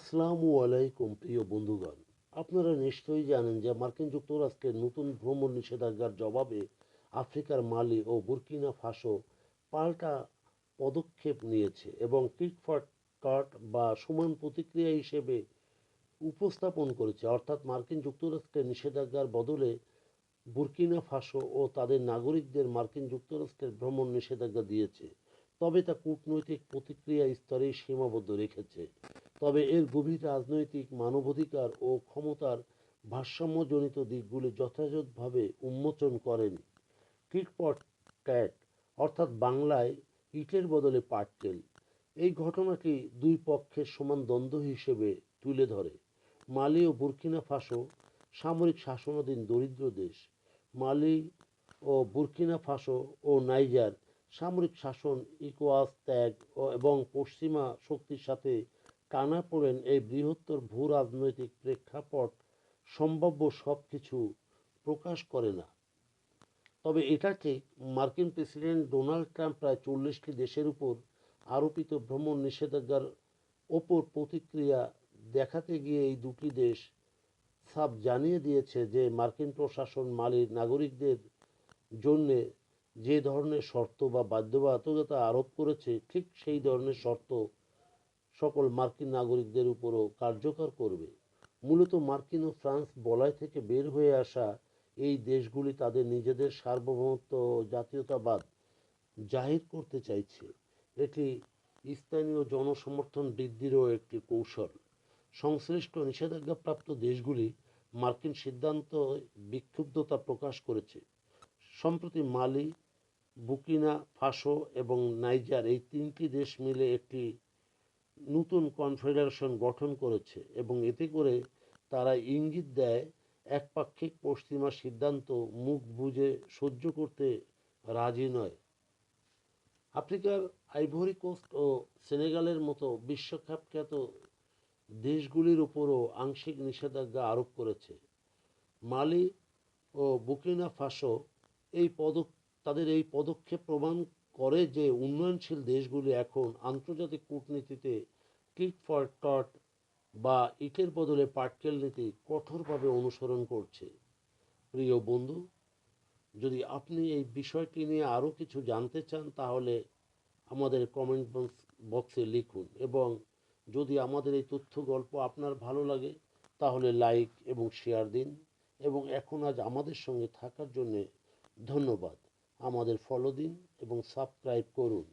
আসসালামু আলাইকুম প্রিয় বন্ধুগণ। আপনারা নিশ্চয়ই জানেন যে মার্কিন যুক্তরাষ্ট্রের নতুন ভ্রমণ নিষেধাজ্ঞার জবাবে আফ্রিকার মালি ও বুর্কিনা ফাসো পাল্টা পদক্ষেপ নিয়েছে এবং টিট ফর ট্যাট বা সমান প্রতিক্রিয়া হিসেবে উপস্থাপন করেছে। অর্থাৎ মার্কিন যুক্তরাষ্ট্রের নিষেধাজ্ঞার বদলে বুর্কিনা ফাসো ও তাদের নাগরিকদের মার্কিন যুক্তরাষ্ট্রের ভ্রমণ নিষেধাজ্ঞা দিয়েছে, তবে তা কূটনৈতিক প্রতিক্রিয়া স্তরেই সীমাবদ্ধ রেখেছে। তবে এর গভীর রাজনৈতিক, মানবাধিকার ও ক্ষমতার ভারসাম্যজনিত দিকগুলি যথাযথভাবে উন্মোচন করেনি। টিট ফর ট্যাট অর্থাৎ বাংলায় ইটের বদলে পাটকেল, এই ঘটনাটি দুই পক্ষের সমান দ্বন্দ্ব হিসেবে তুলে ধরে। মালি ও বুর্কিনা ফাসো সামরিক শাসনাধীন দরিদ্র দেশ। মালি ও বুর্কিনা ফাসো ও নাইজার সামরিক শাসন, ইকোয়াস ত্যাগ এবং পশ্চিমা শক্তির সাথে টানাপোড়েন, এই বৃহত্তর ভূ রাজনৈতিক প্রেক্ষাপট সম্ভাব্য সব কিছু প্রকাশ করে না। তবে এটা ঠিক, মার্কিন প্রেসিডেন্ট ডোনাল্ড ট্রাম্প প্রায় 40টি দেশের উপর আরোপিত ভ্রমণ নিষেধাজ্ঞার ওপর প্রতিক্রিয়া দেখাতে গিয়ে এই দুটি দেশ সাফ জানিয়ে দিয়েছে যে মার্কিন প্রশাসন মালির নাগরিকদের জন্য যে ধরনের শর্ত বা বাধ্যবাধকতা আরোপ করেছে, ঠিক সেই ধরনের শর্ত সকল মার্কিন নাগরিকদের উপরও কার্যকর করবে। মূলত মার্কিন ও ফ্রান্স বলয় থেকে বের হয়ে আসা এই দেশগুলি তাদের নিজেদের সার্বভৌমত্ব ও জাতীয়তাবাদ জাহির করতে চাইছে। এটি স্থানীয় জনসমর্থন বৃদ্ধিরও একটি কৌশল। সংশ্লিষ্ট নিষেধাজ্ঞাপ্রাপ্ত দেশগুলি মার্কিন সিদ্ধান্ত বিক্ষুব্ধতা প্রকাশ করেছে। সম্প্রতি মালি, বুর্কিনা ফাসো এবং নাইজার, এই তিনটি দেশ মিলে একটি নতুন কনফেডারেশন গঠন করেছে এবং এতে করে তারা ইঙ্গিত দেয় একপাক্ষিক পশ্চিমা সিদ্ধান্ত মুখ বুজে সহ্য করতে রাজি নয়। আফ্রিকার আইভরি কোস্ট ও সেনেগালের মতো বিশ্বখ্যাত দেশগুলির উপরও আংশিক নিষেধাজ্ঞা আরোপ করেছে। মালি ও বুর্কিনা ফাসো এই পদক তাদের এই পদক্ষেপ প্রমাণ করে যে উন্নয়নশীল দেশগুলি এখন আন্তর্জাতিক কূটনীতিতে টিট ফর ট্যাট বা ইটের বদলে পাটকেল নীতি কঠোরভাবে অনুসরণ করছে। প্রিয় বন্ধু, যদি আপনি এই বিষয়টি নিয়ে আরও কিছু জানতে চান তাহলে আমাদের কমেন্ট বক্সে লিখুন, এবং যদি আমাদের এই তথ্য গল্প আপনার ভালো লাগে তাহলে লাইক এবং শেয়ার দিন, এবং এখন আজ আমাদের সঙ্গে থাকার জন্যে ধন্যবাদ। আমাদের ফলো দিন এবং সাবস্ক্রাইব করুন।